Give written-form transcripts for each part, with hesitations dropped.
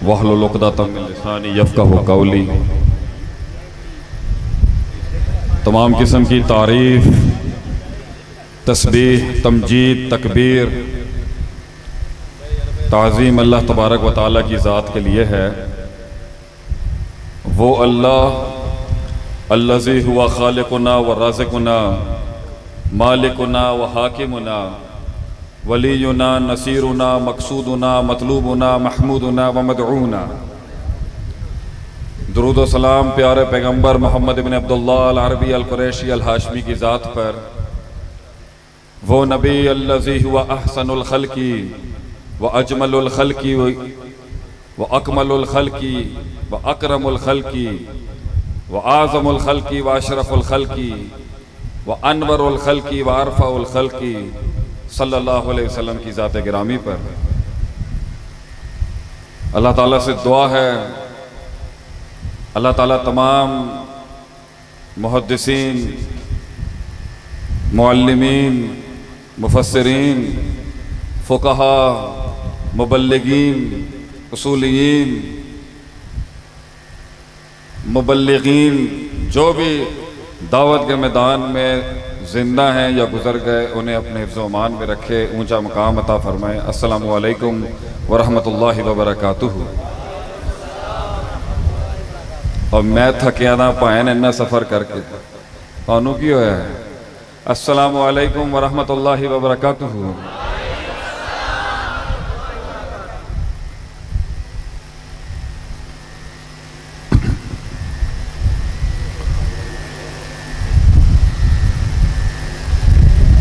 वहलुल उक़दतम मिन लिसानी यफ़क़हू क़ौली। तमाम किस्म की तारीफ़, तस्बीह, तमजीद, तकबीर, ताज़ीम अल्लाह तबारक व तआला की ज़ात के लिए है। वो अल्लाह अल्लज़ी हुवा ख़ालिक़ुना व राज़िक़ुना मालिकुना व हाकिमुना वलीयुना नसीरुना मक़सूदुना मतलूबुना महमूदुना व मदऊना। दुरूद व सलाम प्यारे पैगम्बर मोहम्मद इब्न अब्दुल्लाह अल अरबी अल कुरैशी अल हाशमी की ज़ात पर। वो नबी अल्लज़ी हुवा अहसनुल ख़ल्क़ी व अजमलुल ख़ल्क़ी व अकमलुल ख़ल्क़ी व अकरमुल ख़ल्क़ी व आज़मुल ख़ल्क़ी व अशरफुल ख़ल्क़ी व अनवरुल ख़ल्क़ी व अरफ़ाउल ख़ल्क़ी सल्लल्लाहु अलैहि वसल्लम की ज़ात गिरामी पर अल्लाह ताला से दुआ है, अल्लाह ताला तमाम मुहद्दिसीन, मुअल्लिमीन, मुफस्सिरीन, फ़ुक़हा, मुबल्लिगीन, उसूलियीन, मुबल्लिगीन, जो भी दावत के मैदान में जिंदा हैं या गुजर गए, उन्हें अपने हिफ्ज़ व अमान में रखे, ऊंचा मकाम अता फरमाए। अस्सलामु अलैकुम व रहमतुल्लाहि व बरकातुहू। और मैं थकिया ना भाएं इन्ना सफ़र करके, थानू की होया है? अस्सलामु अलैकुम व रहमतुल्लाहि व बरकातुहू।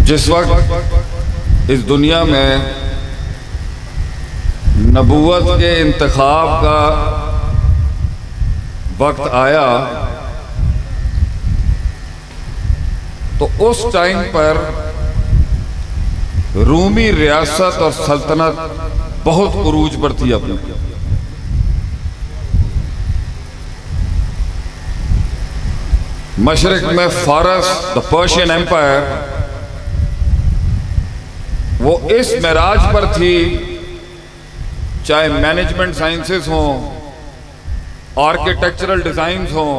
जिस वक्त इस दुनिया में नबूवत के इंतखाब का वक्त आया, तो उस टाइम पर रूमी रियासत और सल्तनत बहुत उरूज पर थी अपनी। मशरिक में फारस, द पर्शियन एम्पायर, वो इस मेराज पर थी, चाहे मैनेजमेंट साइंसेस हों, आर्किटेक्चरल डिजाइन्स हों,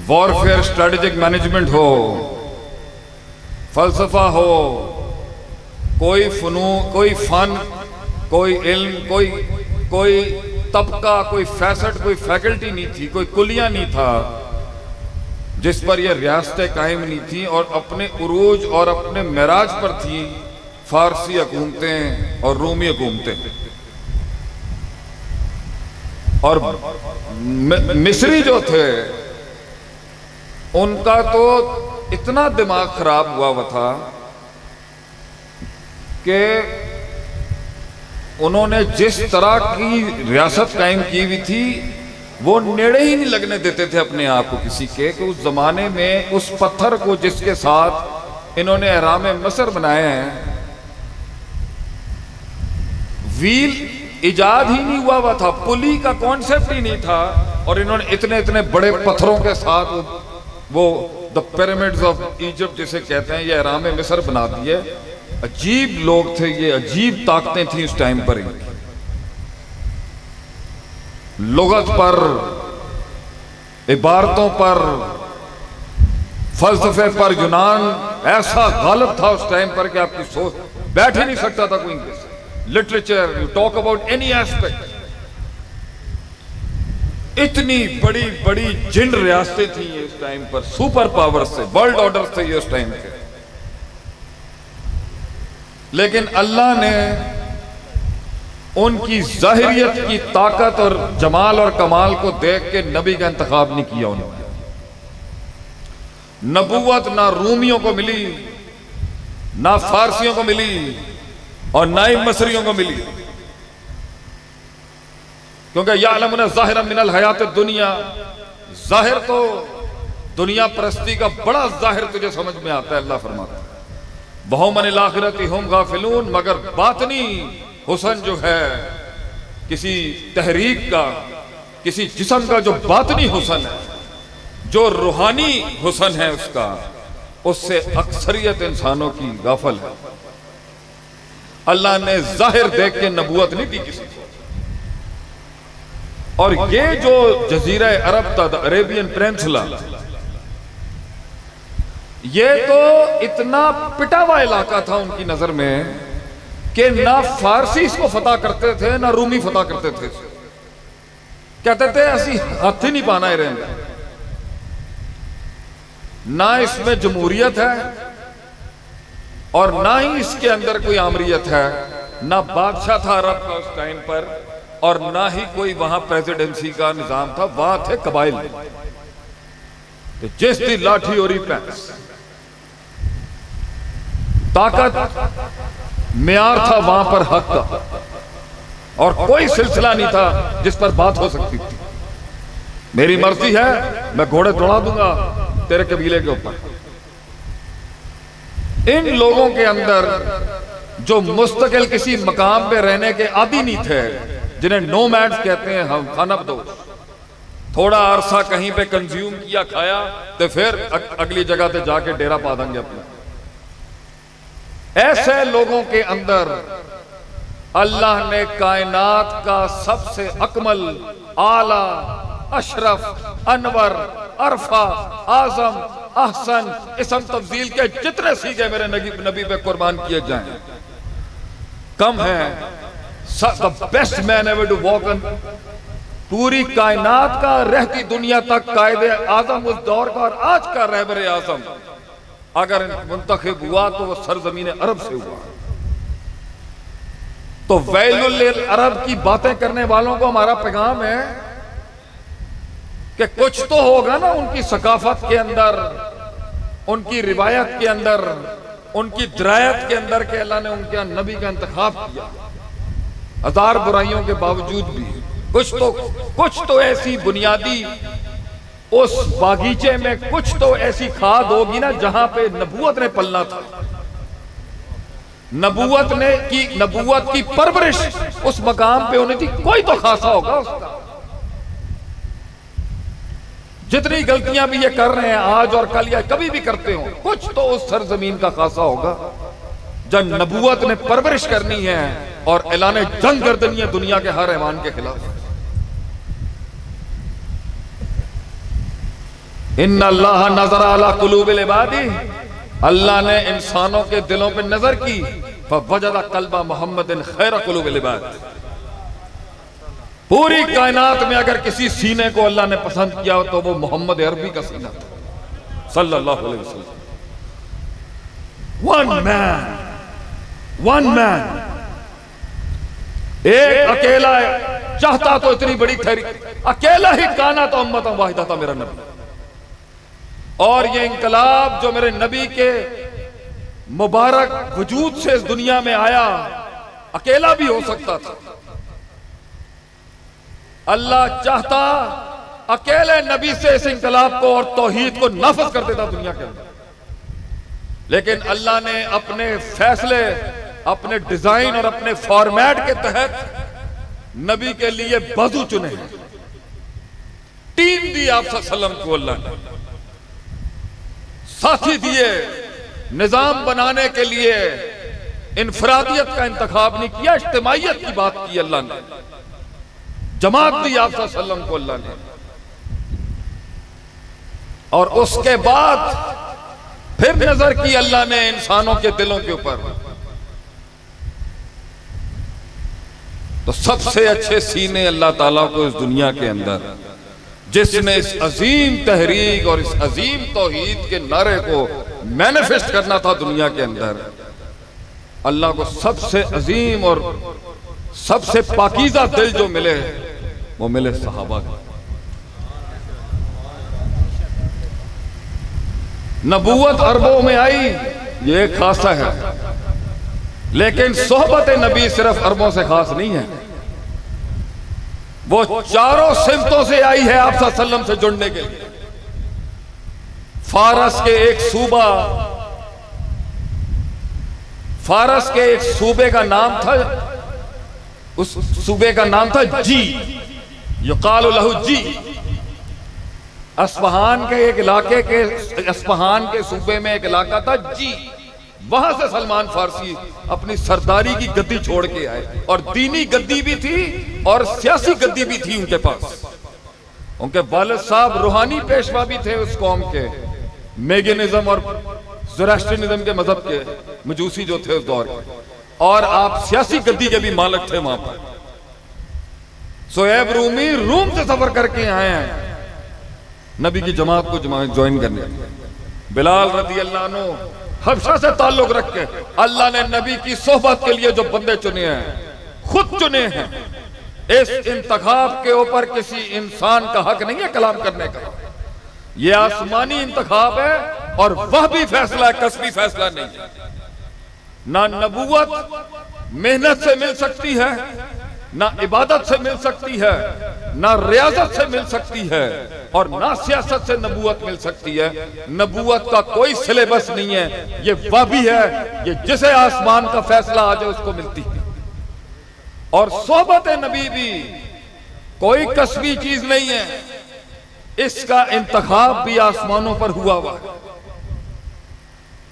वॉरफेयर स्ट्रेटेजिक मैनेजमेंट हो, फलसफा हो, कोई फनून, कोई फन, कोई इल्म, कोई तबका, कोई फैसेट, कोई फैकल्टी नहीं थी, कोई कुलिया नहीं था जिस पर यह रियासतें कायम नहीं थी और अपने उरूज और अपने मेराज पर थी फारसी हुकूमतें और रूमी हुकूमतें। और मिस्री जो थे, उनका तो इतना दिमाग खराब हुआ था कि उन्होंने जिस तरह की रियासत कायम की हुई थी, वो नेड़े ही नहीं लगने देते थे अपने आप को किसी के, कि उस जमाने में उस पत्थर को जिसके साथ इन्होंने एहराम मसर बनाए हैं, व्हील इजाद ही नहीं हुआ था, पुली का कॉन्सेप्ट ही नहीं था, और इन्होंने इतने इतने बड़े पत्थरों के साथ वो द पिरामिड्स ऑफ इजिप्ट जिसे कहते हैं, ये एहराम मिस्र बना दिए। अजीब लोग थे ये, अजीब ताकतें थी उस टाइम पर। लुगत पर, इबारतों पर, फलसफे पर यूनान ऐसा गालिब था उस टाइम पर कि आपकी सोच बैठ ही नहीं सकता था कोई। Literature, you talk about any aspect, इतनी बड़ी बड़ी जिन रियासतें थी ये उस टाइम पर, सुपर पावर से, वर्ल्ड ऑर्डर थे ये उस टाइम के। लेकिन अल्लाह ने उनकी जाहिरियत की ताकत और जमाल और कमाल को देख के नबी का इंतखाब नहीं किया उन्होंने। नबूवत ना रूमियों को मिली, ना फारसियों को मिली, और ना ही मसरियों को मिली, क्योंकि यालमुना ज़ाहिरन मिनल हयात दुनिया, जाहिर तो दुनिया परस्ती का बड़ा जाहिर तुझे समझ में आता है, अल्लाह फरमाता है वहुमनिल आखिरति हुम गाफिलून, मगर बातनी हुसन जो है किसी तहरीक का, किसी जिस्म का जो बातनी हुसन है, जो रूहानी हुसन है उसका, उससे अक्सरियत इंसानों की गाफल है। अल्लाह ने जाहिर देख के नबूवत नहीं दी किसी को। और ये जो जजीरा अरब था, अरेबियन पेनिनसुला, ये तो इतना पिटा हुआ इलाका था उनकी नजर में कि ना फारसी इसको फतह करते थे ना रूमी फतह करते थे। कहते थे असी हाथ ही नहीं पाना है रहने, ना इसमें जमहूरियत है और ना ही इसके अंदर कोई आमरीयत है, ना बादशाह था अरब का उस टाइम पर और ना ही कोई वहां प्रेसिडेंसी का निजाम था, वहां थे कबाइल। तो जिस दी लाठी और पैंस ताकत म्यार था वहां पर हक का, और कोई सिलसिला नहीं था जिस पर बात हो सकती थी। मेरी मर्जी है मैं घोड़े दौड़ा दूंगा तेरे कबीले के ऊपर। इन लोगों के अंदर जो मुस्तकिल किसी मकाम पे रहने के आदी नहीं थे, जिन्हें नोमैड्स कहते हैं, हम खानबदोश, थोड़ा अरसा कहीं पे कंज्यूम किया खाया तो फिर अगली जगह पे जाके डेरा पा देंगे अपना। ऐसे लोगों के अंदर अल्लाह ने कायनात का सबसे अकमल, आला, अशरफ, अनवर, अरफा, आजम, अहसन इसम तब्दील के जितने सीगे मेरे नबी पे कुर्बान किए जाएं कम है। The best man ever to walk on, पूरी कायनात का रहती दुनिया तक कायदे आजम उस दौर का और आज का रहबर आजम अगर मुंतखब हुआ तो वह सरजमीन अरब से हुआ। तो वैलुल लिल अरब की बातें करने वालों को हमारा पैगाम है कि कुछ तो होगा ना उनकी सकाफत के अंदर, उनकी रिवायत के अंदर, उनकी दरायत के अंदर के अल्लाह ने उनके नबी का इंतखाब किया। हजार बुराइयों के बावजूद भी कुछ तो ऐसी बुनियादी उस बागीचे में कुछ तो ऐसी खाद होगी ना जहां पे नबूवत ने पलना था। नबूवत की परवरिश उस मकाम पे होनी थी। कोई तो खासा होगा उसका। जितनी गलतियां भी ये कर रहे हैं आज और कल या कभी भी करते हो, कुछ तो उस सरजमीन का खासा होगा जब नबूवत ने परवरिश करनी है और ऐलान जंग गर्दनी है दुनिया के हर ऐवान के खिलाफ। इन्ना अल्लाह नजर अला कुलूबिल इबादी, अल्लाह ने इंसानों के दिलों पे नजर की, फवजदा कल्बा मुहम्मदिन खैर कुलूबिल इबाद। पूरी कायनात में अगर किसी सीने को अल्लाह ने पसंद किया तो वो मोहम्मद अरबी का सीना था सल्लल्लाहु अलैहि वसल्लम। वन मैन, एक अकेला चाहता तो इतनी बड़ी खैरी, अकेला ही काना तो उम्मत वाहिदा था मेरा नबी। और ये इंकलाब जो मेरे नबी के मुबारक वजूद से इस दुनिया में आया, अकेला भी हो सकता था। अल्लाह चाहता अकेले नबी से इस इंकलाब को और तौहीद को नाफिज कर देता दुनिया के अंदर, लेकिन अल्लाह ने अपने फैसले, अपने डिजाइन और अपने फॉर्मेट के तहत नबी के लिए बाजू चुने। टीम दी आप सल्लम को अल्लाह ने, साथी दिए, निजाम बनाने के लिए इनफरादियत का इंतखाब नहीं किया, इज्तिमाइयत की बात की अल्लाह ने, जमात दी आप सल्लम को अल्लाह ने। और उसके बाद फिर नजर की अल्लाह ने इंसानों के दिलों के ऊपर, तो सबसे अच्छे सीने अल्लाह ताला को इस दुनिया के अंदर, जिसने इस अजीम तहरीक और इस अजीम तौहीद के नारे को मैनिफेस्ट करना था दुनिया के अंदर, अल्लाह को सबसे अजीम और सबसे पाकीज़ा दिल जो मिले वो मिले सहाबा को। नबूवत अरबों में आई ये एक खासा है, लेकिन सोहबत नबी सिर्फ अरबों से खास नहीं है, वो चारों सिमतों से आई है आप सल्लम से जुड़ने के लिए। फारस के एक सूबा, फारस के एक सूबे का नाम था, उस सूबे का नाम था जी, युकालु लहू जी। अस्फहान के एक इलाके के, अस्फहान के सूबे में एक इलाका था जी, वहां से सलमान फारसी अपनी सरदारी की गद्दी छोड़ के आए, और दीनी गद्दी भी थी और सियासी गद्दी भी थी उनके पास। उनके वालिद साहब रूहानी पेशवा भी थे उस कौम के, मेगनिज्म और ज़ोरास्ट्रियनिज्म के मजहब के मजूसी जो थे उस दौर के, और आप सियासी गद्दी के भी मालिक थे वहां पर। सोएब रूमी रूम से सफर करके आए हैं नबी की जमात को ज्वाइन करने। बिलाल रज़ी अल्लाह अन्हु हबशा से ताल्लुक रख के अल्लाह ने नबी की सोहबत के लिए जो बंदे चुने हैं खुद चुने हैं। इस इंतखाब के ऊपर किसी इंसान का हक नहीं है कलाम करने का। यह आसमानी इंतखाब है और वह भी फैसला है, कसबी फैसला नहीं है। ना नबूवत मेहनत से मिल सकती है, ना इबादत से मिल सकती है, ना रियाजत से मिल सकती है, और ना सियासत से नबूवत मिल सकती है। नबूवत का कोई सिलेबस नहीं है, ये वह भी है ये जिसे आसमान का फैसला आ जाए उसको मिलती है। और सोहबत नबी भी कोई कसबी चीज नहीं है, इसका इंतखाब भी आसमानों पर हुआ हुआ है।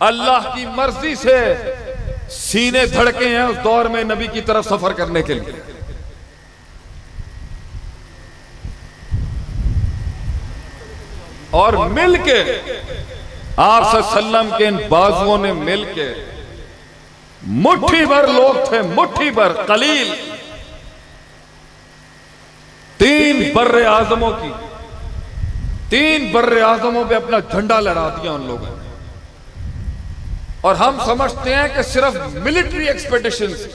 अल्लाह की मर्जी से सीने धड़के हैं उस दौर में नबी की तरफ सफर करने के लिए। और मिलके आप सल्लम के इन बाजुओं ने मिलके, मुट्ठी भर लोग थे, मुट्ठी भर कलील, 3 बर्रे आजमों की, 3 बर्रे आजमों पे अपना झंडा लहरा दिया उन लोगों ने। और हम समझते हैं कि सिर्फ मिलिट्री एक्सपेडिशंस,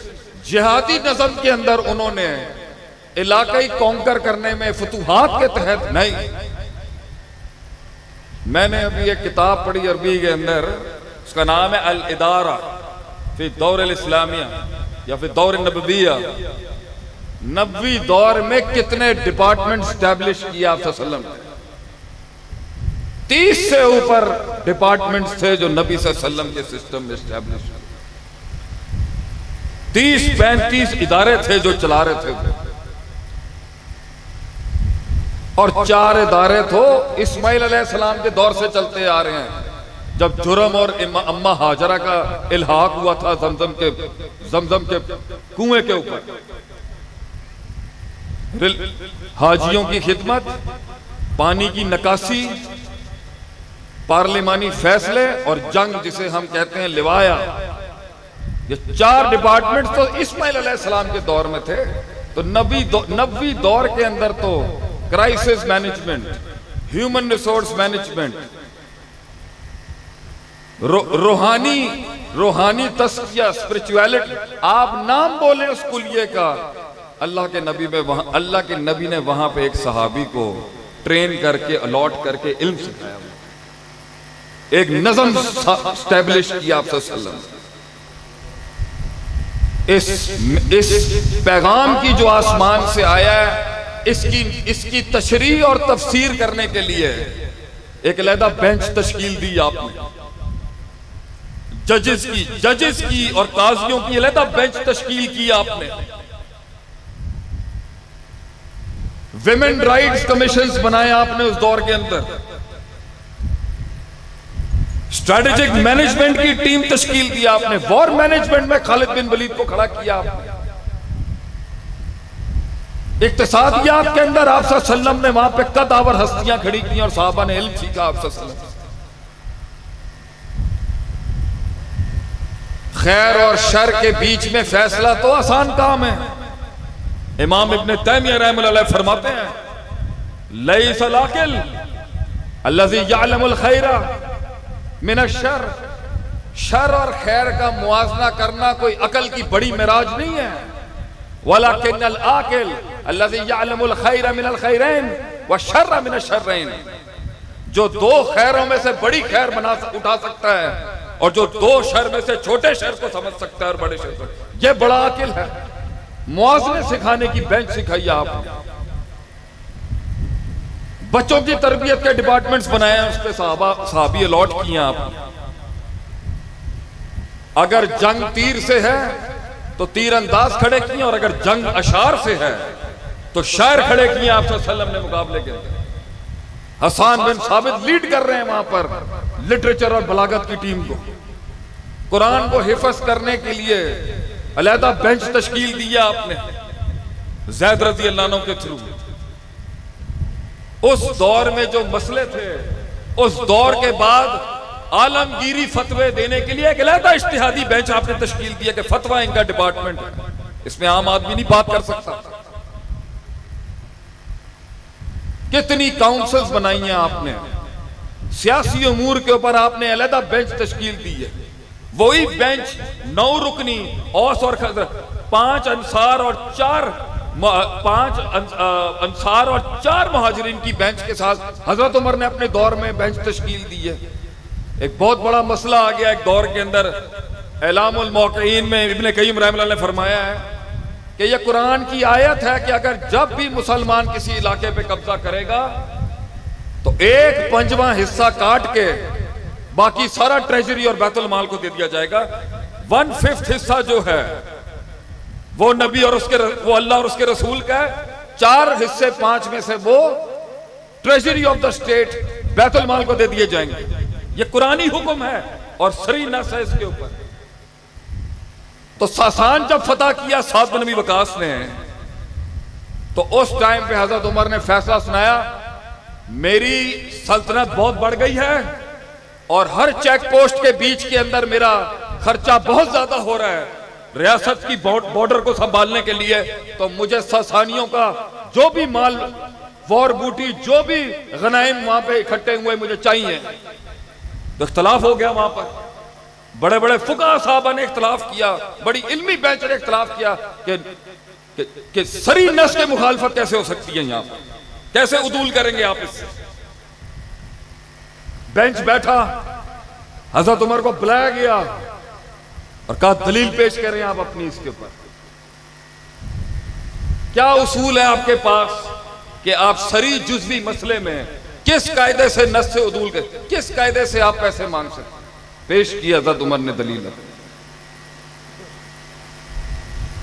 जिहादी नज़म के अंदर उन्होंने इलाकाई कॉन्कर करने में फतूहात के तहत नहीं। मैंने अभी एक किताब पढ़ी अरबी के अंदर, उसका नाम है अल इदारा फी दौर अल इस्लामिया या फिर दौर नबविया। नबवी दौर में कितने डिपार्टमेंट स्टैब्लिश किए आप सल्लम ने? 30 से ऊपर डिपार्टमेंट्स थे जो नबी सल्लम के सिस्टम में स्टैब्लिश। 30-35 इदारे थे जो चला रहे थे, और 4 इदारे तो इस्माइल अलैहिस्सलाम के दौर से चलते आ रहे हैं, जब जुर्म और अम्मा हाजरा का इल्हाक हुआ था जमजम के कुएं के ऊपर। हाजियों की खिदमत, पानी की नकासी, पार्लिमानी फैसले और जंग जिसे हम कहते हैं लिवाया, ये 4 डिपार्टमेंट तो इस्माइल अलैहिस्सलाम के दौर में थे। तो नबवी दौर के अंदर तो crisis management, human resource management, रूहानी तस्किया, स्पिरिचुअलिटी, आप नाम बोले उस कुलिये का। अल्लाह के नबी ने वहां पे एक सहाबी को ट्रेन करके अलॉट करके इल्म सिखाया, एक नज़म स्टैब्लिश किया आप सल्लम। इस पैगाम की जो आसमान से आया है, इसकी तशरीह और तफसीर करने के लिए एक अलहदा बेंच तश्कील दी आपने। जजेस की और काजियों की अलहदा बेंच तश्कील की आपने। विमेन राइट्स कमीशंस बनाए आपने उस दौर के अंदर। स्ट्रेटेजिक मैनेजमेंट की टीम तश्कील दी आपने। वॉर मैनेजमेंट में खालिद बिन वलीद को खड़ा किया आपने। इक्तिसादियात के अंदर आप सल्लम ने वहां पे कदावर हस्तियां खड़ी की और साहबा ने इल्म सीखा आप सल्लम। खैर और शर के बीच में फैसला तो आसान काम है। इमाम इब्न तैमिया रहमतुल्लाह फरमाते हैं, लैसल आकिल अल्लज़ी यअलमुल खैरा मिनश शर। शर और खैर का मुआजना करना कोई अकल की बड़ी मिराज नहीं है। वलाकिन्नल आकिल अल्लज़ी यअलमुल खैरा मिनल खैरैन व शर्र मिनश शर्रैन। जो 2 खैरों में से बड़ी खैर उठा सकता है और जो 2 शर में से छोटे शर को समझ सकता है और बड़े शर को, यह बड़ा आकिल है। मुआज़ने सिखाने की बेंच सिखाई आपने। बच्चों की तरबियत के डिपार्टमेंट्स बनाए हैं, उस पे सहाबी अलॉट किए आपने। अगर जंग तीर से है तो तीर अंदाज खड़े किए, और अगर जंग अशार से है तो शायर खड़े किए आप सल्लम ने मुकाबले के। हसन बिन साबित लीड कर रहे हैं वहां पर लिटरेचर और बलागत की टीम को। कुरान को हिफज करने के लिए अलहदा बेंच तश्कील दिया आपने। ज़ैद रज़ी अल्लाह अन्हु के थ्रू। उस दौर में जो मसले थे, उस दौर के बाद आलमगीरी फतवे देने के लिए एक अलहदा इज्तिहादी बेंच आपने तश्कील दिया कि फतवा इनका डिपार्टमेंट है, इसमें आम आदमी नहीं बात कर सकता। कितनी काउंसिल्स बनाई हैं आपने, सियासी उमूर के ऊपर आपने अलहदा बेंच तश्कील दी है। वही बेंच 9 रुकनी औस और खज़र, 5 अंसार और 4 मुहाजिरीन की बेंच के साथ हजरत उमर ने अपने दौर में बेंच तश्कील दी है। एक बहुत बड़ा मसला आ गया एक दौर के अंदर। एलामुल मौक़ईन में इब्न क़य्यिम रहमतुल्लाह ने फरमाया है कि यह कुरान की आयत है कि अगर जब भी मुसलमान किसी इलाके पे कब्जा करेगा तो 1/5 हिस्सा काट के बाकी सारा ट्रेजरी और बैतुल माल को दे दिया जाएगा। 1/5 हिस्सा जो है वो नबी और वो अल्लाह और उसके रसूल का है। 4 हिस्से 5 में से वो ट्रेजरी ऑफ द स्टेट बैतुल माल को दे दिए जाएंगे। ये कुरानी हुक्म है और सरी नस है इसके ऊपर। तो सासान जब फतह किया साद बिन नबी वकास ने, तो उस टाइम पे हजरत उमर ने फैसला सुनाया, मेरी सल्तनत बहुत बढ़ गई है और हर चेक पोस्ट के बीच के अंदर मेरा खर्चा बहुत ज्यादा हो रहा है रियासत की बॉर्डर को संभालने के लिए। तो मुझे सासानियों का जो भी माल, वॉर बूटी, जो भी गनाइम वहां पे इकट्ठे हुए मुझे चाहिए। तो इख्तलाफ हो गया वहां पर, बड़े बड़े फुक़हा साहबा ने इख्तलाफ किया, बड़ी इल्मी बेंच ने इख्तलाफ किया कि सरी नस के मुखालफत कैसे हो सकती है, यहां पर कैसे उदूल करेंगे आप इससे। बेंच बैठा, हजरत उमर को बुलाया गया और कहा दलील पेश करें आप अपनी इसके ऊपर, क्या उसूल है आपके पास कि आप सरी जुज़वी मसले में किस कायदे से नस से उदूल कर, किस कायदे से आप पैसे मांग सकते। पेश किया हज़रत उमर ने दलील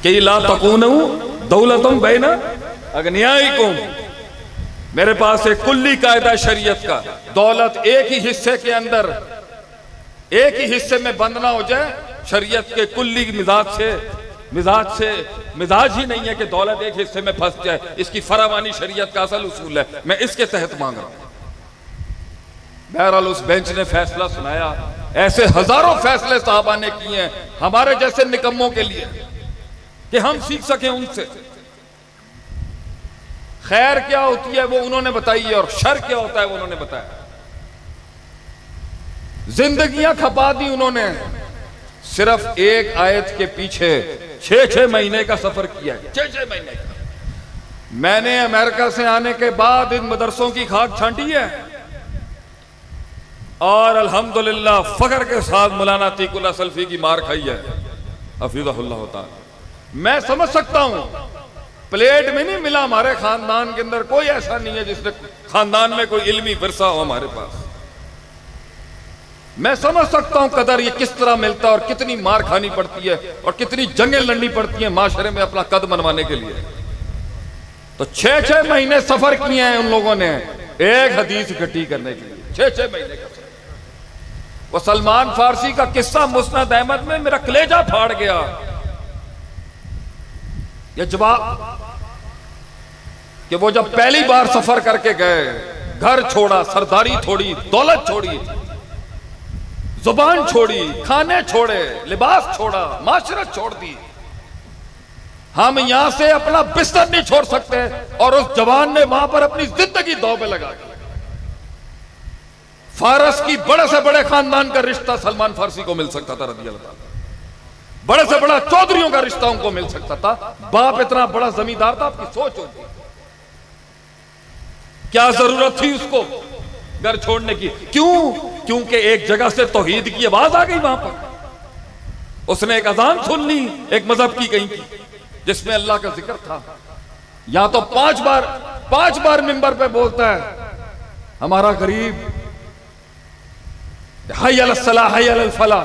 कि ला तकूनु दौलतुम बैना अगनियाइकुम, मेरे पास एक कुल्ली कायदा शरीयत का, दौलत एक ही हिस्से के अंदर, एक ही हिस्से में बंद ना हो जाए। शरीयत के कुल्ली मिजाज ही नहीं है कि दौलत एक हिस्से में फंस जाए। इसकी फरावानी शरीयत का असल उसूल है, मैं इसके तहत मांग रहा हूं। बहरहाल उस बेंच ने फैसला सुनाया। ऐसे हजारों फैसले साहबा ने किए हैं हमारे जैसे निकम्मों के लिए कि हम सीख सकें उनसे। खैर क्या होती है वो उन्होंने बताई है और शर क्या होता है वो उन्होंने बताया। जिंदगियां खपा दी उन्होंने, सिर्फ एक आयत के पीछे 6-6 महीने का सफर किया है, 6-6 महीने का। मैंने अमेरिका से आने के बाद इन मदरसों की खाक छांटी है और अल्हम्दुलिल्लाह फख्र के साथ मौलाना अतीकुल्लाह सल्फी की मार खाई है, हफीज़हुल्लाह ताला। मैं समझ सकता हूं, प्लेट में नहीं मिला हमारे खानदान के अंदर, कोई ऐसा नहीं है जिसने खानदान में कोई इल्मी विरसा हो हमारे पास। मैं समझ सकता हूं कदर ये किस तरह मिलता है और कितनी मार खानी पड़ती है और कितनी जंगें लड़नी पड़ती हैं माशरे में अपना कद मनवाने के लिए। तो 6-6 महीने सफर किए हैं उन लोगों ने एक हदीस इकट्ठी करने के लिए, 6-6 महीने का। वो सलमान फारसी का किस्सा मुस्नद अहमद में मेरा कलेजा फाड़ गया। ये जवाब कि वो जब पहली बार सफर करके गए, घर छोड़ा, सरदारी छोड़ी, दौलत छोड़ी, जुबान छोड़ी, खाने छोड़े, लिबास छोड़ा, माशरत छोड़ दी। हम यहां से अपना बिस्तर नहीं छोड़ सकते और उस जवान ने वहां पर अपनी जिंदगी दांव पे लगा दी। फारस की बड़े से बड़े खानदान का रिश्ता सलमान फारसी को मिल सकता था रज़ियल्लाहु ताला, बड़े से बड़ा चौधरियों का रिश्ता उनको मिल सकता था। बाप इतना बड़ा जमींदार था, आपकी सोच होती, क्या जरूरत थी उसको घर छोड़ने की? क्यों? क्योंकि एक जगह से तौहीद की आवाज आ गई वहां पर। उसने एक अजान सुन ली एक मजहब की कहीं की जिसमें अल्लाह का जिक्र था। यहां तो 5 बार मिंबर पे बोलता है हमारा गरीब, हाय अल सलाह हाय अल फलाह,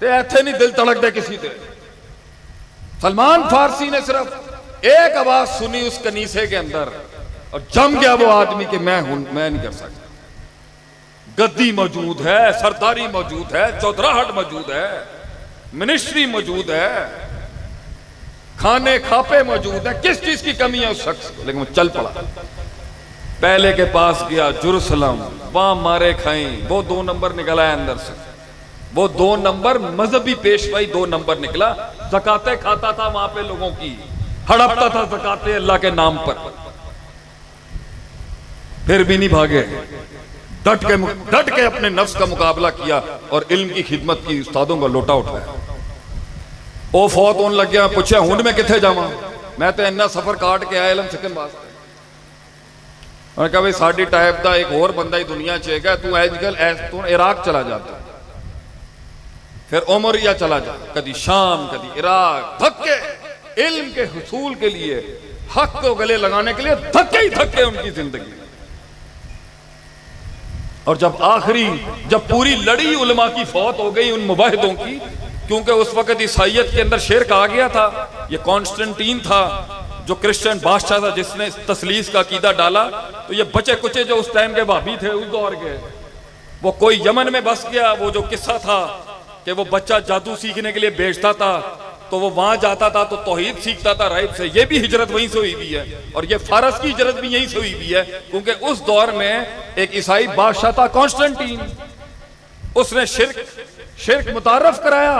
ते ऐसे नहीं दिल तड़क दे किसी दे। सलमान फारसी ने सिर्फ एक आवाज सुनी उस कनीसे के अंदर और जम गया वो आदमी कि मैं नहीं कर सकता। गद्दी मौजूद है, सरदारी मौजूद है, चौधराहट मौजूद है, मिनिस्ट्री मौजूद है, खाने खापे मौजूद है, किस चीज की कमी है उस शख्स को, लेकिन वो चल पड़ा। पहले के पास गया जुरुसलम, वहां मारे खाई, वो 2 नंबर निकला है अंदर से, वो 2 नंबर मजहबी पेशवाई 2 नंबर निकला। ज़कातें खाता था वहां पे लोगों की, हड़पता था ज़कातें अल्लाह के नाम पर, फिर भी नहीं भागे, डट के अपने नफ्स का मुकाबला किया और इल्म की खिदमत की, उस्तादों का लोटा उठाया। ओ फौत होने लग गया, पूछा हुण मैं किथे जावां, मैं तो इन्ना सफर काट के आया इल्म सिखण वास्ते। उन्होंने कहा भाई साडी टाइप का एक और बंदा ही दुनिया च हैगा, तू अजकल तू इराक चला जाता, फिर उमरिया चला जा, कभी शाम कभी इराक, धक्के इल्म के हुसूल के लिए, हक को गले लगाने के लिए धक्के ही धक्के उनकी जिंदगी। और जब पूरी लड़ी उलमा की फौत हो गई उन मुबाहिदों की, क्योंकि उस वक्त ईसाइयत के अंदर शिर्क आ गया था। ये कॉन्स्टेंटीन था जो क्रिश्चियन बादशाह था जिसने तसलीस का अकीदा डाला, तो ये बचे कुचे जो उस टाइम के भाभी थे उस दौर के, वो कोई यमन में बस गया। वो जो किस्सा था कि वो बच्चा जादू सीखने के लिए भेजता था, तो वो वहां जाता था तो तौहीद सीखता था राइब से। ये भी हिजरत वहीं से हुई हुई है, और ये फारस की हिजरत भी यहीं से हुई हुई है, क्योंकि उस दौर में एक ईसाई बादशाह था कॉन्स्टेंटीन, उसने शिर्क मुतारफ कराया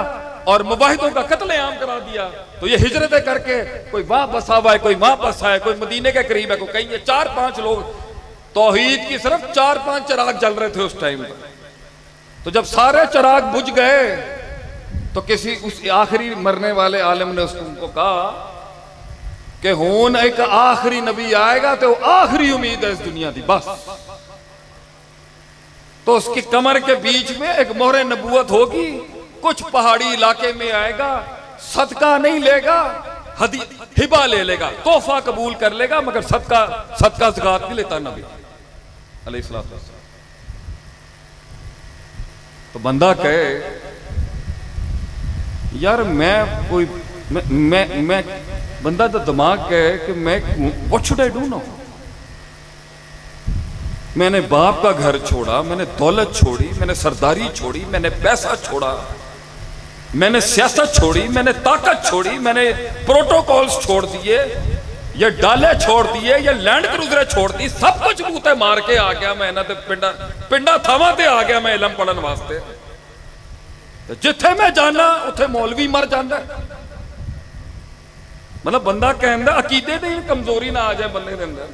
और मुबाहिदों का कत्लेआम करा दिया। तो ये हिजरतें करके कोई वहां बसा हुआ है, कोई वहां बसा है, कोई मदीने के करीब है, कोई कहीं। 4-5 लोग, तौहीद की सिर्फ 4-5 चिराग जल रहे थे उस टाइम पर। तो जब सारे चिराग बुझ गए तो किसी उस आखिरी मरने वाले आलिम ने उसको कहा कि हुन एक आखिरी नबी आएगा, तो आखिरी उम्मीद है इस दुनिया की, बस। तो उसकी कमर के बीच में एक मोहरे नबूवत होगी, कुछ पहाड़ी इलाके में आएगा, सदका नहीं लेगा, हिबा ले लेगा, तोहफा कबूल कर लेगा, मगर सदका ज़कात नहीं लेता नबी अलैहिस्सलाम। तो बंदा कहे यार मैं बंदा तो दिमाग कहे कि मैं what should I do now. मैंने बाप का घर छोड़ा, मैंने दौलत छोड़ी, मैंने सरदारी छोड़ी, मैंने पैसा छोड़ा, मैंने सियासत छोड़ी, मैंने ताकत छोड़ी, मैंने प्रोटोकॉल्स छोड़ दिए, ये डाले छोड़ दिए, ये लैंड क्रूजर छोड़ दी, सब कुछ बूते मार के आ गया मैं ना, पिंडा थावां ते आ गया मैं इलम पढ़न वास्ते। तो जिथे मैं जाना उथे मौलवी मर जाता। मतलब बंदा कहता अकीदे दी कमजोरी ना आ जाए बंदे के अंदर,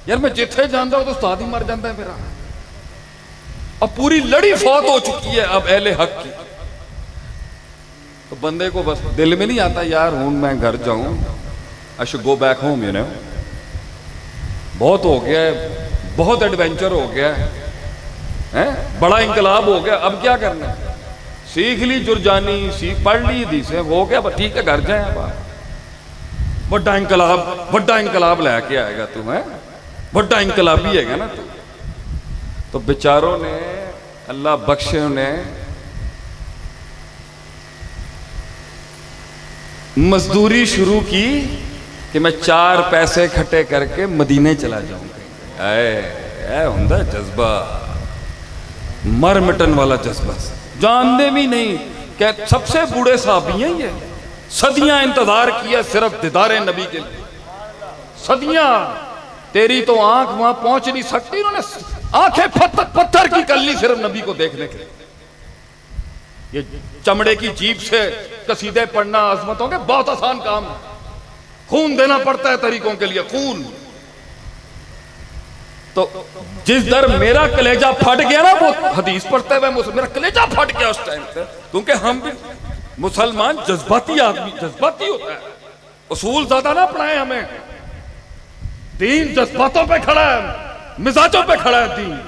यार मैं जिथे जाता तो उस्ताद ही मर जाता है मेरा। अब पूरी लड़ी फौत हो चुकी है अब अहले हक की, तो बंदे को बस दिल में नहीं आता यार हूं मैं घर जाऊं, I should go back home, you know. बहुत हो गया है, बहुत एडवेंचर हो गया है, बड़ा इंकलाब हो गया, अब क्या करना है? सीख ली जुरजानी, पढ़ ली हदीसें, हो गया ठीक है घर जाए। अब बड़ा इंकलाब लैके आएगा तू, है बड़ा इंकलाबी है ना तू। तो बेचारों ने, अल्लाह बख्शे ने, मजदूरी शुरू की कि मैं 4 पैसे इकट्ठे करके मदीने चला जाऊंगा। हुंदा जज्बा, मर मिटन वाला जज्बा, जानते भी नहीं कि सबसे बूढ़े साहबी हैं ये, सदियां इंतजार किया सिर्फ दीदारे नबी के लिए, सदियां। तेरी तो आंख वहां पहुंच नहीं सकती, उन्होंने आंखें पत्थर की कर ली सिर्फ नबी को देखने के लिए। ये चमड़े की जीभ से कसीदे पढ़ना अजमतों के बहुत आसान काम है, खून देना पड़ता है तरीकों के लिए, खून। तो जिस दर मेरा कलेजा फट गया ना, वो हदीस पढ़ते हुए मेरा कलेजा फट गया उस टाइम पे, क्योंकि हम भी मुसलमान जज्बाती आदमी, जज्बाती होता है, उसूल ज्यादा ना पढ़ाए हमें। दीन जज्बातों पे खड़ा है, मिजाजों पे खड़ा है दीन।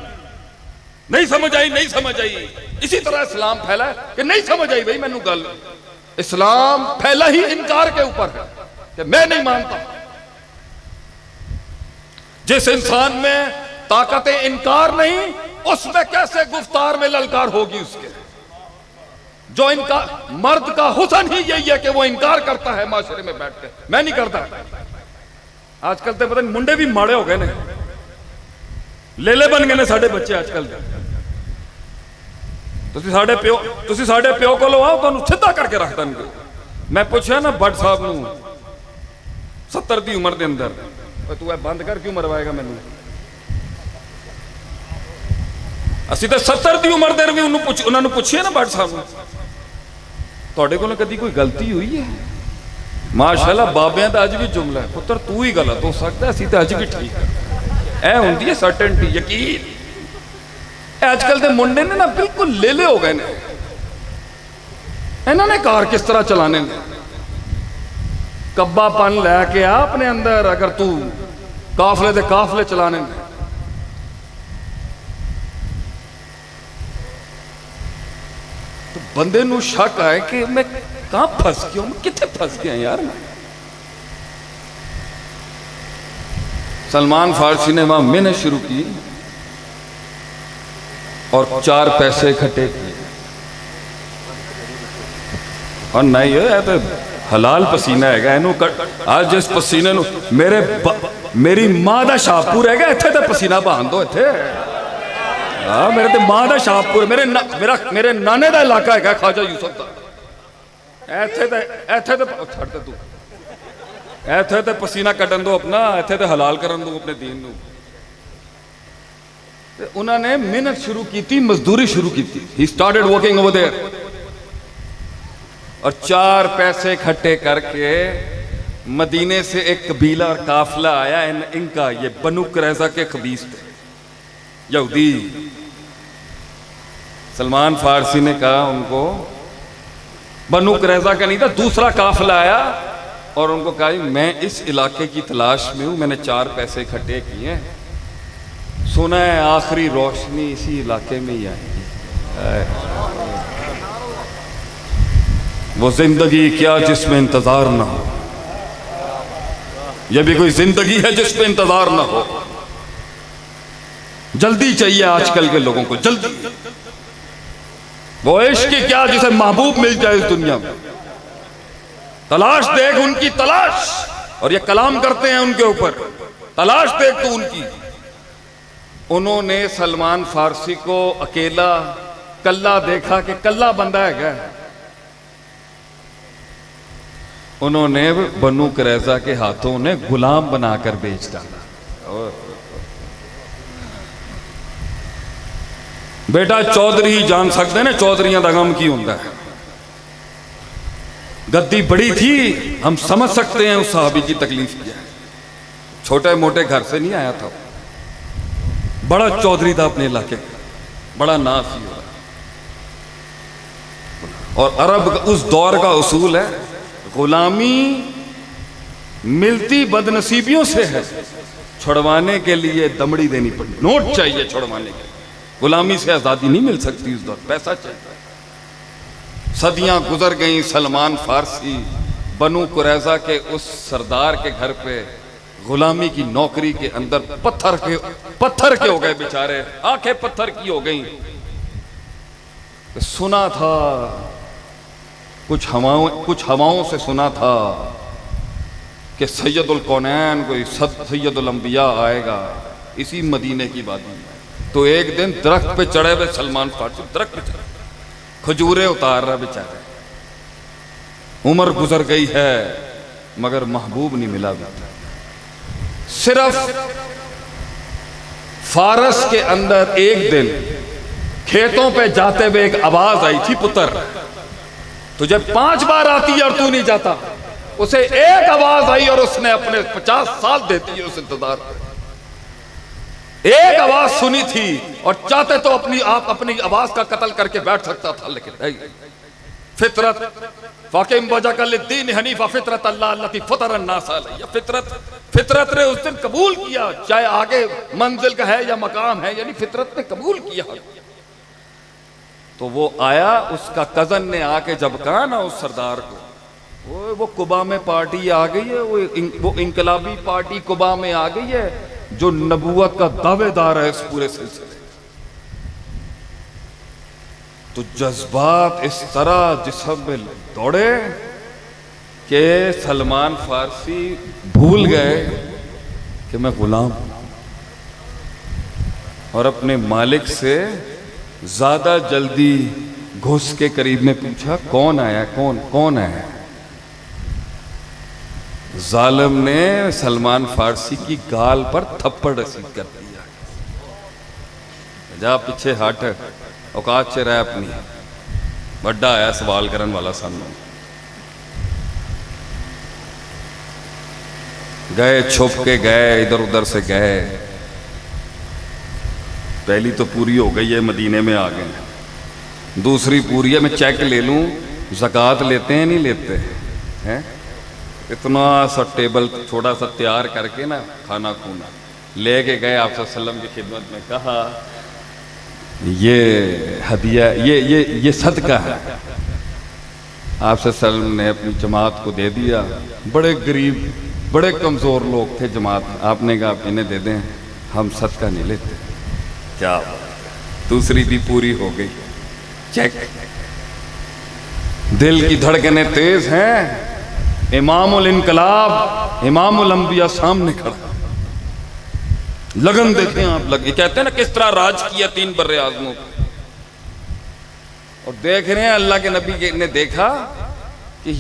नहीं समझ आई, इसी तरह इस्लाम फैला है कि नहीं समझ आई भाई मैनू गल। इस्लाम फैला ही इनकार के ऊपर है कि मैं नहीं मानता। जिस इंसान में ताकत इनकार नहीं, उसमें कैसे गुफ्तार में ललकार होगी उसके। जो इनकार, मर्द का हुस्न ही यही है कि वो इनकार करता है माशरे में बैठ के, मैं नहीं करता। आजकल तो पता नहीं मुंडे भी माड़े हो गए ने, लेले बन गए ने साडे बच्चे आजकल। तुसी साडे प्यो को आओ, तुहानू सीधा करके रख देंगे। मैं पूछा ना भट्ट साहब नूं 70 की उम्र के अंदर तू है बंद कर क्यों मरवाएगा मैनू। असी तो 70 की उम्र देर भी उन्होंने पूछिए ना भट्ट साहब तुहाडे कोलों कदी कोई गलती हुई है। माशाअल्लाह बाबियां दा अज भी जुमला है पुत्र तू ही गलत हो सकता असी तो अज भी ठीक है। ऐ हुंदी है सर्टेनिटी यकीन। अजकल के मुंडे ने ना बिल्कुल लेले हो गए ने। इन्होंने कार किस तरह चलाने ने कब्बापन लैके आ अपने अंदर। अगर तू काफले दे काफले चलाने ने तो बंदे नू शक आए कि मैं कहां फंस गया हूं, कितने फंस गया यार। सलमान फारसी ने वहां मेहनत शुरू की और 4 पैसे इकट्ठे किए। और नहीं है तो हलाल पसीना है इनू आज जिस पसीने नू मेरी मां का शाहपुर है इत्थे तो पसीना बहान दो इत्थे। हाँ मेरे तो मां का शाहपुर मेरे नाने का इलाका है ख्वाजा यूसुफ का। इत्थे तो छड़ तू इत्थे तो पसीना कटन दो अपना इत्थे तो हलाल करन दो अपने दीन नू। उन्होंने मेहनत शुरू की थी मजदूरी शुरू की थी। He started working over there और 4 पैसे इकट्ठे करके मदीने से एक कबीला और काफिला आया इनका ये बनु कुरैज़ा के खबीस थे यहूदी। सलमान फारसी ने कहा उनको बनु कुरैज़ा का नहीं था दूसरा काफिला आया और उनको कहा मैं इस इलाके की तलाश में हूं मैंने 4 पैसे इकट्ठे किए हैं सुना है आखिरी रोशनी इसी इलाके में ही आएगी। वो जिंदगी क्या जिसमें इंतजार ना हो। यह भी कोई जिंदगी है जिसमें इंतजार ना हो। जल्दी चाहिए आजकल के लोगों को जल्दी। वो इश्क की क्या जिसे महबूब मिल जाए इस दुनिया में। तलाश देख उनकी तलाश और ये कलाम करते हैं उनके ऊपर तलाश देख तो उनकी। उन्होंने सलमान फारसी को अकेला कल्ला देखा कि कल्ला बंदा है क्या। उन्होंने बनु कुरैज़ा के हाथों ने गुलाम बनाकर बेच डाला। बेटा चौधरी ही जान सकते ने चौधरियां का गम की होता है। गद्दी बड़ी थी हम समझ सकते हैं उस साहबी की तकलीफ क्या है। छोटे मोटे घर से नहीं आया था बड़ा चौधरी था अपने इलाके का बड़ा नाफी हो। और अरब का उस दौर का उसूल है गुलामी मिलती बदनसीबियों से है छुड़वाने के लिए दमड़ी देनी पड़ी नोट चाहिए छुड़वाने के। गुलामी से आजादी नहीं मिल सकती उस दौर पैसा चाहिए। सदियां गुजर गई सलमान फारसी बनु कुरैज़ा के उस सरदार के घर पे गुलामी की नौकरी के अंदर पत्थर के हो गए बेचारे आंखें पत्थर की हो गई। सुना था कुछ हवाओं से सुना था कि सैयदुल कौनैन कोई सैयदुल अंबिया आएगा इसी मदीने की वादी में। तो एक दिन दरख्त पे चढ़े हुए सलमान फारसी दरख्त पे चढ़े खजूरें उतार रहा बेचारे। उम्र गुजर गई है मगर महबूब नहीं मिला बेटा। सिर्फ फारस के अंदर एक दिन खेतों पे जाते हुए एक आवाज आई थी पुत्र तुझे 5 बार आती है और तू नहीं जाता। उसे एक आवाज आई और उसने अपने 50 साल देती है उस इंतजार पे। एक आवाज सुनी थी और चाहते तो अपनी आवाज का कत्ल करके बैठ सकता था लेकिन नहीं। फितरत फाकिम वजहकल्लिद्दीन हनीफा फितरत अल्लाह अल्लती फतर अन्नास अलैहा। फितरत ने उस दिन कबूल किया चाहे आगे मंजिल का है या मकाम है यानी फितरत ने कबूल किया। तो वो आया उसका कजन ने आके जब कहा ना उस सरदार को वो कुबा में पार्टी आ गई है वो इंकलाबी पार्टी कुबा में आ गई है जो नबूवत का दावेदार है इस पूरे सिलसिले। तो जज्बात इस तरह जिस्म में दौड़े कि सलमान फारसी भूल गए कि मैं गुलाम हूं और अपने मालिक से ज्यादा जल्दी घुस के करीब में पूछा कौन आया कौन आया। जालिम ने सलमान फारसी की गाल पर थप्पड़ रसीद कर दिया। जा पीछे हट, औकात च रह अपनी, बड़ा आया सवाल करने वाला सामने। गए छुप के गए, इधर उधर से गए। पहली तो पूरी हो गई है, मदीने में आ गए। दूसरी पूरी है, मैं चेक ले लूं ज़कात लेते हैं नहीं लेते हैं। इतना सा टेबल थोड़ा सा तैयार करके ना, खाना खूना लेके गए आप सल्लम की खिदमत में, कहा ये हदिया, ये सदका है। आप सल्लम ने अपनी जमात को दे दिया। बड़े गरीब, बड़े कमज़ोर लोग थे जमात। आपने कहा आप इन्हें दे दें, हम सदका नहीं लेते। क्या दूसरी भी पूरी हो गई। चेक, दिल की धड़कनें तेज हैं। इमामुल इनकलाब, इमामुल अंबिया सामने खड़ा। लगन देखें आप, लगे कहते हैं ना किस तरह राज किया 3 बर्रे आज़मों को। और देख रहे हैं अल्लाह के नबी ने देखा कि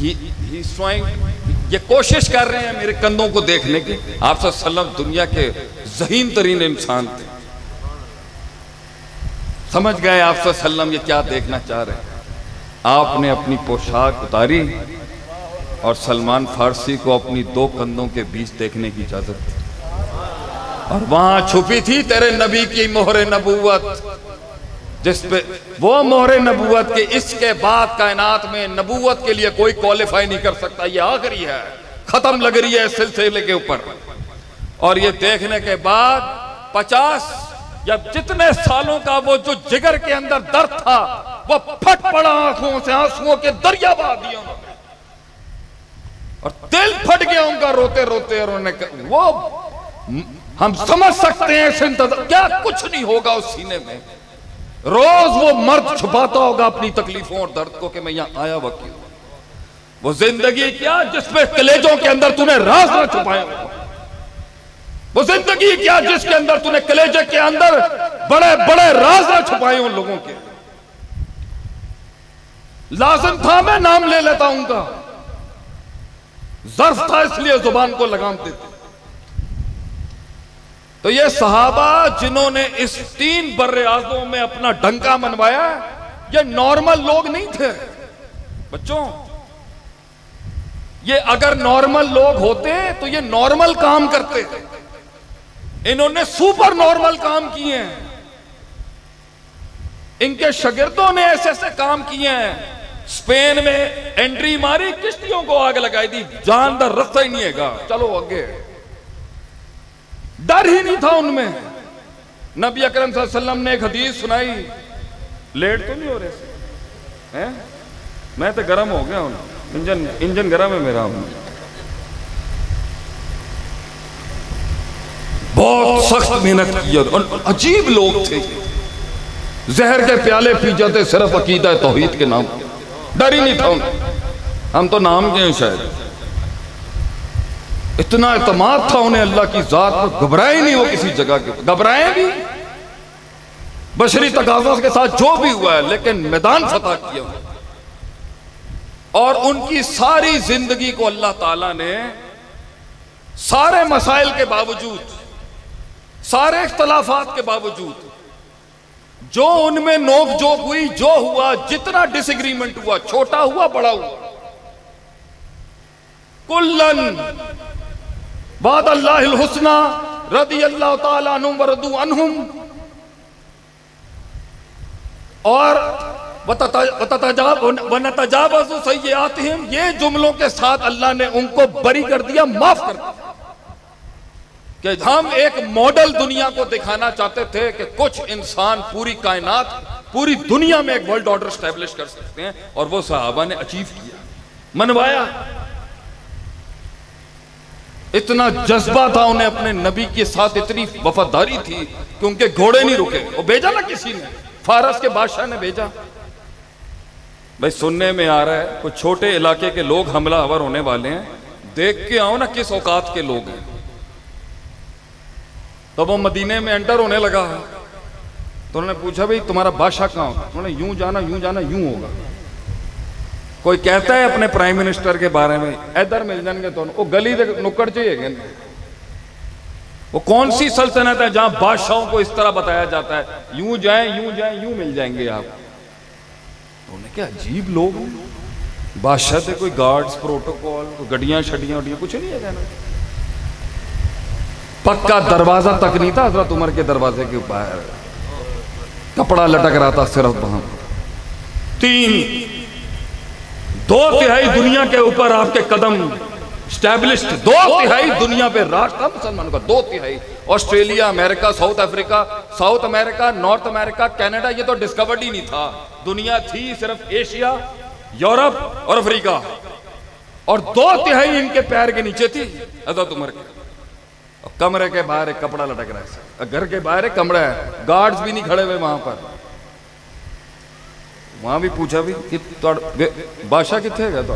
ये कोशिश कर रहे हैं मेरे कंधों को देखने की। आप सल्लम दुनिया के ज़हीन तरीन इंसान थे। समझ गए आप सल्लम ये क्या देखना चाह रहे हैं। आपने अपनी पोशाक उतारी और सलमान फारसी को अपनी 2 कंधों के बीच देखने की इजाजत दी। और वहां छुपी थी तेरे नबी की मोहरे नबूवत, जिस पे वो मोहरे नबूवत के इसके बाद कायनात में नबूवत के लिए कोई क्वालिफाई नहीं कर सकता। ये आखिरी है, खत्म लग रही है इस सिलसिले के ऊपर। और ये देखने के बाद 50 या जितने सालों का वो जो जिगर के अंदर दर्द था वो फट पड़ा आंखों से, आंसुओं के दरिया बहा दिया उन्होंने। और दिल फट गया उनका रोते रोते। और उन्होंने वो हम समझ सकते हैं क्या कुछ नहीं होगा उस सीने में। रोज वो मर्द छुपाता होगा अपनी तकलीफों और दर्द को कि मैं यहां आया वकील। वो जिंदगी क्या जिसमें कलेजों के अंदर तूने राज न छुपाया। वो जिंदगी क्या जिसके अंदर तूने कलेजे के अंदर बड़े बड़े राज न छुपाए उन लोगों के। लाजिम था मैं नाम ले लेता उनका, ज़र्फ था इसलिए जुबान को लगाम देते। तो ये सहाबा जिन्होंने इस 3 बर्रे आज़मों में अपना डंका मनवाया, ये नॉर्मल लोग नहीं थे बच्चों। ये अगर नॉर्मल लोग होते तो ये नॉर्मल काम करते। इन्होंने सुपर नॉर्मल काम किए हैं। इनके शागिर्दों ने ऐसे ऐसे काम किए हैं। स्पेन में एंट्री मारी, किश्तियों को आग लगाई दी, जानदार रास्ता ही नहीं है, चलो आगे। डर ही नहीं था उनमें। नबी अकरम सल्लल्लाहु अलैहि वसल्लम ने एक हदीस सुनाई। लेट तो नहीं हो रहे हैं? मैं तो गर्म हो गया हूं, इंजन गर्म है मेरा। बहुत सख्त मेहनत की और अजीब लोग थे। जहर के प्याले पी जाते सिर्फ अकीदा तौहीद के नाम। डर ही नहीं था उन्हें। हम तो नाम के हैं शायद। इतना एतमाद था उन्हें अल्लाह की जात पर, घबराए नहीं वो किसी जगह के। घबराए भी बशरी तकाज़ों के साथ जो भी हुआ है, लेकिन मैदान फतह किया। और उनकी सारी जिंदगी को अल्लाह ताला ने सारे मसाइल के बावजूद, सारे इख्तलाफात के बावजूद, जो उनमें नोक जोक हुई, जो हुआ, जितना डिसएग्रीमेंट हुआ, छोटा हुआ बड़ा हुआ, कुल्लन बाद अल्लाहिल हुस्ना रदियल्लाहु ताला अन्हुम व रदू अन्हुम। और वनतजावज़ु सय्यिआतिहिम, ये जुमलों के साथ अल्लाह ने उनको बरी कर दिया, माफ कर दिया। कि हम एक मॉडल दुनिया को दिखाना चाहते थे कि कुछ इंसान पूरी कायनात, पूरी दुनिया में एक वर्ल्ड ऑर्डर स्टैब्लिश कर सकते हैं। और वो सहाबा ने अचीव किया, मनवाया। इतना जज्बा था उन्हें अपने नबी के साथ, इतनी वफादारी थी कि उनके घोड़े नहीं रुके। वो भेजा ना किसी ने, फारस के बादशाह ने भेजा। भाई सुनने में आ रहा है कुछ छोटे इलाके के लोग हमला आवर होने वाले हैं, देख के आओ ना किस औकात के लोग हैं। तो वो मदीने में एंटर होने लगा तो उन्होंने पूछा भाई तुम्हारा बादशाह कहाँ होगा? उन्होंने यूं जाना यूं होगा। कोई कहता है अपने प्राइम मिनिस्टर के बारे में इधर मिल जाएंगे तो वो गली दे नुक्कड़ चाहिए। वो कौन सी सल्तनत है जहां बादशाहों को इस तरह बताया जाता है यूं जाएं यूं मिल जाएंगे आप। उन्हें क्या अजीब लोग हैं। बादशाह से कोई गार्ड्स प्रोटोकॉल, कोई गड्डियां शडियां उडियां कुछ नहीं है कहना। पक्का दरवाजा तक नहीं था हजरत उमर के दरवाजे के ऊपर, कपड़ा लटक रहा था सिर्फ वहां। 2/3 दुनिया के ऊपर आपके कदम स्टैब्लिश्ड, 2/3 दुनिया पे राज था मुसलमानों का, 2/3। Australia, America, south Africa, south America, north America, Canada, ये तो डिस्कवर्ड ही नहीं था। दुनिया थी सिर्फ एशिया, यूरोप और अफ्रीका, और 2/3 इनके पैर के नीचे थी हज़रत उमर के। और कमरे के बाहर एक कपड़ा लटक रहा है, घर के बाहर एक कमरा है, गार्ड्स भी नहीं खड़े हुए वहां पर। वहां भी पूछा भी कि बादशाह कितने गया तो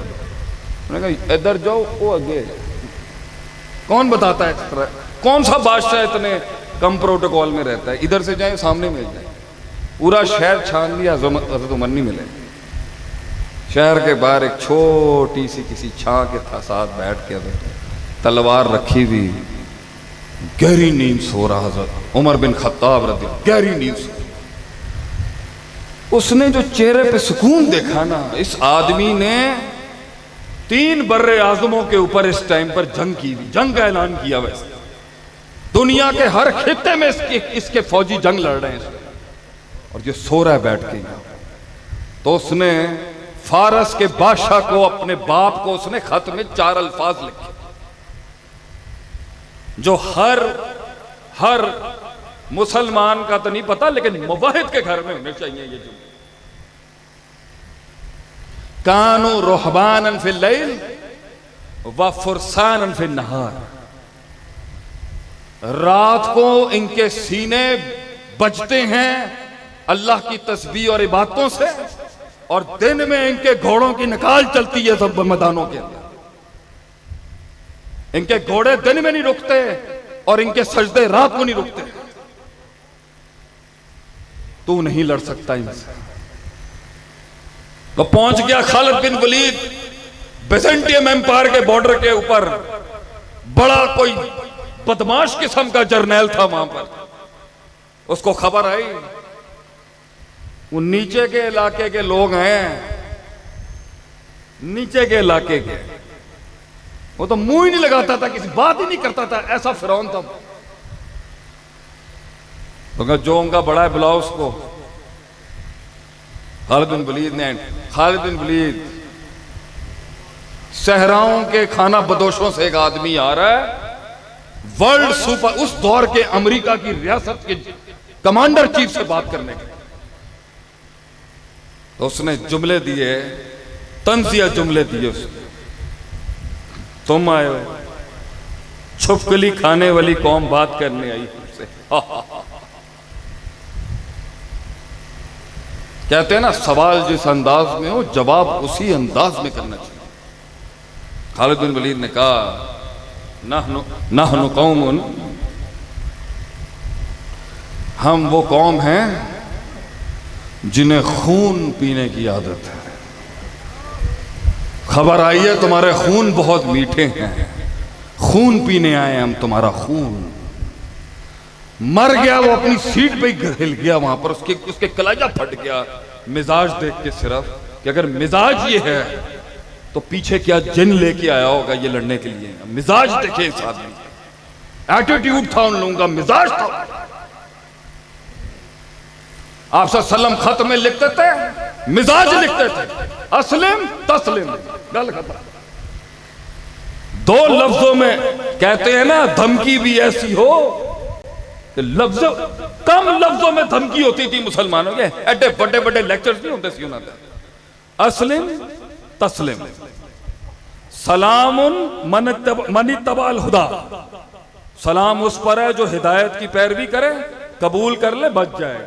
इधर जाओ, वो अगे। कौन बताता है इस तरह? कौन सा बादशाह इतने कम प्रोटोकॉल में रहता है? इधर से जाए सामने मिल जाए। पूरा शहर छान लिया, हज़रत उमर नहीं मिले। शहर के बाहर एक छोटी सी किसी छां के साथ बैठ के तलवार रखी हुई गहरी नींद सो रहा हज़रत उमर बिन खत्ताब रज़ी, गहरी नींद सो। उसने जो चेहरे पे सुकून देखा ना, इस आदमी ने 3 बर्रे आज़मों के ऊपर इस टाइम पर जंग की, जंग का ऐलान किया। वैसे दुनिया के हर खित्ते में इसके फौजी जंग लड़ रहे हैं, और ये सो रहा है बैठ के। तो उसने फारस के बादशाह को, अपने बाप को, उसने खत में 4 अल्फाज लिखे जो हर मुसलमान का तो नहीं पता, लेकिन मुवाहिद के घर में होने चाहिए ये जुमले। कानू रुहबानन फिल लैल व फुरसानन फिल नहार। रात को इनके सीने बजते हैं अल्लाह की तस्बीह और इबादतों से, और दिन में इनके घोड़ों की निकाल चलती है सब मैदानों के अंदर। इनके घोड़े दिन में नहीं रुकते और इनके सजदे रात को नहीं रुकते। तू नहीं लड़ सकता इनसे। तो पहुंच गया खालिद बिन वलीद, बिजेंटियम एम्पायर के बॉर्डर के ऊपर। बड़ा कोई बदमाश किस्म का जर्नैल था वहां पर। उसको खबर आई, वो नीचे के इलाके के लोग हैं, नीचे के इलाके के। वो तो मुंह ही नहीं लगाता था, किसी बात ही नहीं करता था, ऐसा फिरौन था। तो जो उनका बड़ा है बुलाओ उसको। खालिद बिन वलीद सहराओं के खाना बदोशों से एक आदमी आ रहा है, वर्ल्ड सुपर, उस दौर के अमेरिका की रियासत के कमांडर चीफ से बात करने के। तो उसने जुमले दिए, तंजिया जुमले दिए उसने। तुम आए हो, छुपकली खाने वाली कौम बात करने आई तुमसे। कहते हैं ना, सवाल जिस अंदाज में हो जवाब उसी अंदाज में करना चाहिए। खालिद बिन वलीद ने कहा, नहनु कौमुन, हम वो कौम हैं जिन्हें खून पीने की आदत है। खबर आई है तुम्हारे खून बहुत मीठे हैं, खून पीने आए हम तुम्हारा खून। मर गया वो, अपनी सीट पे ही हिल गया वहां पर, उसके कलेजा फट गया मिजाज देख के सिर्फ, कि अगर मिजाज ये है तो पीछे क्या जिन लेके आया होगा ये लड़ने के लिए। मिजाज देखे इस आदमी, एटीट्यूड था उन लोगों का, मिजाज था। आप सल्लम खत में लिखते थे, मिजाज लिखते थे, अस्लिम तस्लिम, गल खत्म। 2 लफ्जों में कहते हैं ना, धमकी भी ऐसी हो कि लफ्जों, कम लफ्जों में धमकी होती थी मुसलमानों के। एडे बड़े बड़े लेक्चर्स नहीं होते सी उन्होंने। अस्लिम तस्लिम, सलामुन मनी तबाल हुदा, सलाम उस पर है जो हिदायत की पैरवी करे, कबूल कर ले बच जाए।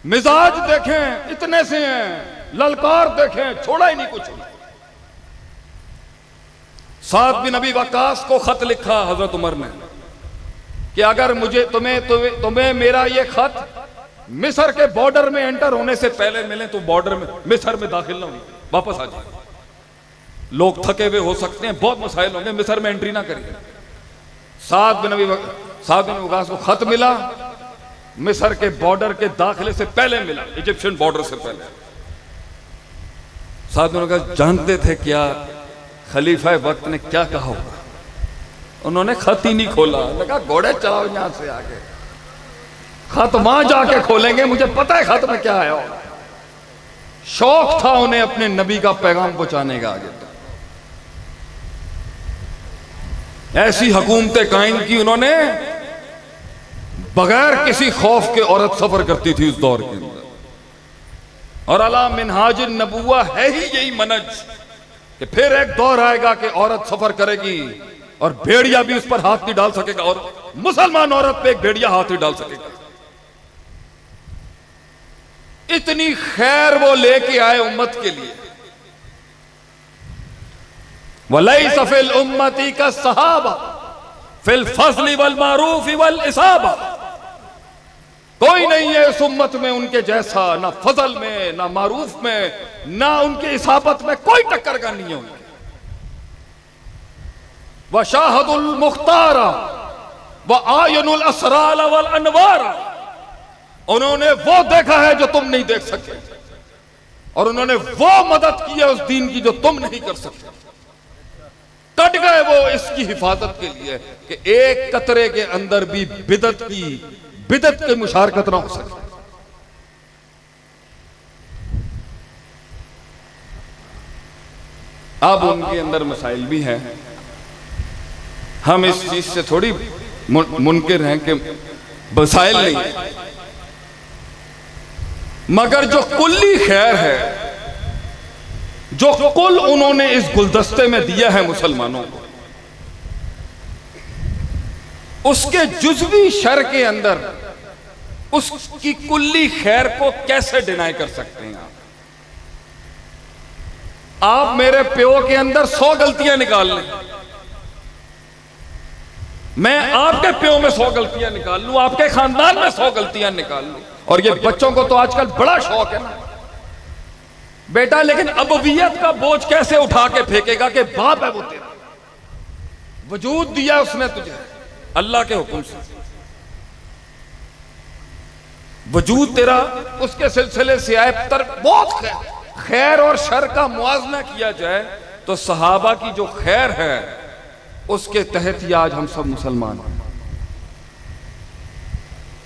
मिजाज देखें इतने से हैं, ललकार देखें छोड़ा ही नहीं कुछ। साद बिन अबी वक्कास को खत लिखा हजरत उमर ने कि अगर मुझे तुम्हें मेरा ये खत मिस्र के बॉर्डर में एंटर होने से पहले मिले तो बॉर्डर में मिस्र में दाखिल ना हो। वापस आ जाइए। लोग थके हुए हो सकते हैं, बहुत मसाइल होंगे, मिस्र में एंट्री ना करिए। साद बिन वकास को खत मिला, मिस्र के बॉर्डर के दाखिले से पहले मिला, इजिप्शियन बॉर्डर से पहले। साद बिन वकास जानते थे क्या खलीफा वक्त ने क्या कहा होगा। उन्होंने खत ही नहीं खोला, लगा घोड़े चलाओ यहां से आगे, खत वहां जाके खोलेंगे, मुझे पता है खत में क्या आया होगा। शौक था उन्हें अपने नबी का पैगाम पहुंचाने का आगे तक। ऐसी हुकूमतें कायम की उन्होंने, बगैर किसी खौफ के औरत सफर करती थी उस दौर के अंदर। और अला मिनहाज नबुव्वा है ही यही मनज कि फिर एक दौर आएगा कि औरत सफर करेगी और भेड़िया भी उस पर हाथ नहीं डाल सकेगा, और मुसलमान औरत पे एक भेड़िया हाथ नहीं डाल सकेगा। इतनी खैर वो लेके आए उम्मत के लिए। वलैसा फिल उम्मती का सहाबा फिल फज़ली वल मारूफ वल इसाबा। कोई नहीं है इस उम्मत में उनके जैसा, ना फजल में, ना मारूफ में, ना उनके इसाबत में, कोई टक्कर का नहीं है उनके। व शाहदुल मुख्तारा व आयनुल असराल वल अनवारा। उन्होंने वो देखा है जो तुम नहीं देख सकते, और उन्होंने वो मदद की है उस दीन की जो तुम नहीं कर सकते। कट गए वो इसकी हिफाजत के लिए कि एक कतरे के अंदर भी बिदत की मुशारकत ना हो सके। अब उनके अंदर मसाइल भी हैं, हम इस चीज से थोड़ी मुनकिर हैं कि मसाइल नहीं है, मगर जो कुल्ली खैर है, जो कुल उन्होंने इस गुलदस्ते में दिया है मुसलमानों को, उसके जुज़वी शर के अंदर उसकी कुल्ली खैर को कैसे डिनाई कर सकते हैं आप मेरे प्यो के अंदर 100 गलतियां निकाल लें, मैं आपके प्यो में 100 गलतियां निकाल लूं, आपके खानदान में 100 गलतियां निकाल लूं। और ये बच्चों को तो आजकल बड़ा शौक है ना बेटा, लेकिन अबवियत का बोझ कैसे उठा के फेंकेगा कि बाप है वो तेरा, वजूद दिया उसने तुझे अल्लाह के हुक्म से, वजूद तेरा उसके सिलसिले से आए। बहुत खैर और शर का मुआवजा किया जाए तो सहाबा की जो खैर है उसके तहत ही आज हम सब मुसलमान हैं।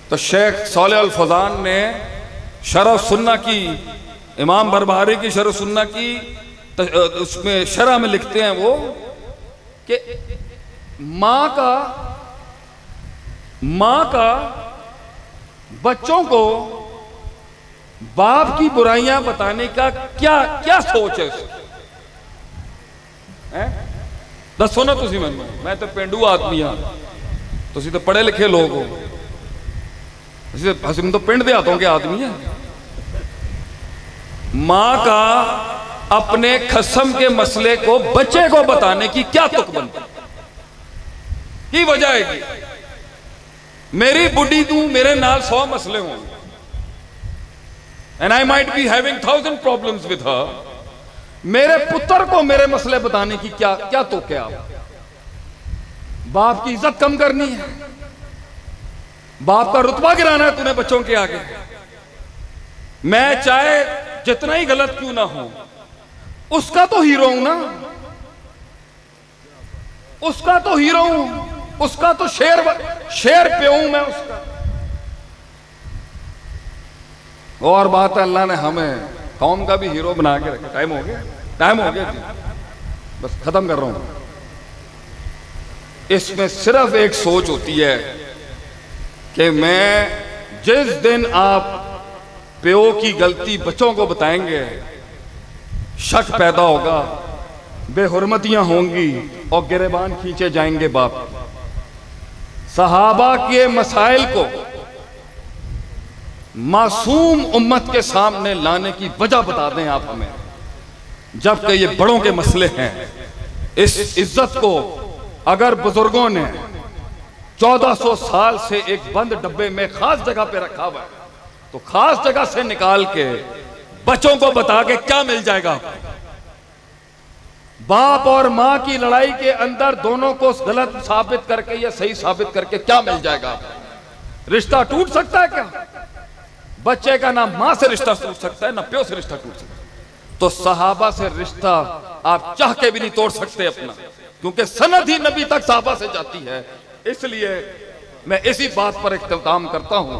तो शेख सालेह अल फौजान ने शरह सुन्ना की, इमाम बरबहारी की शरह सुन्ना की, उसमें शरह में लिखते हैं वो कि मां का बच्चों को बाप की बुराइयां बताने का क्या क्या सोच है उसकी? दसो ना तुसी मैनू, मैं तो पेंडू आदमी हाँ, तुसी तो पढ़े लिखे लोग हो, ਅਸੀਂ तो पिंड दे हाथों के आदमी है। मां का अपने खसम के मसले को बच्चे को बताने की क्या तुक बनती की वजह है कि मेरी बुढ़ी तू मेरे नाल 100 मसले होंगे, and I might be having 1000 problems with her, मेरे पुत्र को मेरे मसले बताने की क्या क्या तुक है? आप बाप की इज्जत कम करनी है, बाप का रुतबा गिराना है तूने बच्चों के आगे। मैं चाहे जितना ही गलत क्यों ना हो, उसका तो हीरो हूं ना, उसका तो हीरो हूं, उसका तो शेर पे हूं मैं उसका। और बात है अल्लाह ने हमें कौम का भी हीरो बना के रखा। टाइम हो गया, टाइम हो गया जी, बस खत्म कर रहा हूं। इसमें सिर्फ एक सोच होती है कि मैं जिस दिन आप प्यो की गलती बच्चों को बताएंगे, शक पैदा होगा, बेहुरमतियां होंगी और गिरेबान खींचे जाएंगे बाप। सहाबा के मसाइल को मासूम उम्मत के सामने लाने की वजह बता दें आप हमें, जबकि ये बड़ों के मसले हैं। इस इज्जत को अगर बुजुर्गों ने 1400 साल से एक बंद डब्बे में खास जगह पे रखा हुआ है, तो खास जगह से निकाल के बच्चों को बता के क्या मिल जाएगा? बाप और मां की लड़ाई के अंदर दोनों को गलत साबित करके या सही साबित करके क्या मिल जाएगा? रिश्ता टूट सकता है क्या? बच्चे का ना मां से रिश्ता टूट सकता है ना प्यो से रिश्ता टूट सकता है। तो सहाबा से रिश्ता आप चाह के भी नहीं तोड़ सकते अपना, क्योंकि सनद ही नबी तक सहाबा से जाती है। इसलिए मैं इसी बात पर इख्तिताम करता हूं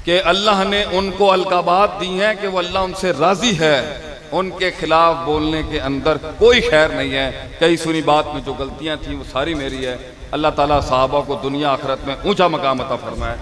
कि अल्लाह ने उनको अलकाबात दी हैं कि वो अल्लाह उनसे राजी है, उनके खिलाफ बोलने के अंदर कोई खैर नहीं है। कई सुनी बात में जो गलतियां थी वो सारी मेरी है। अल्लाह ताला सहाबा को दुनिया आखिरत में ऊंचा मकाम अता फरमाए।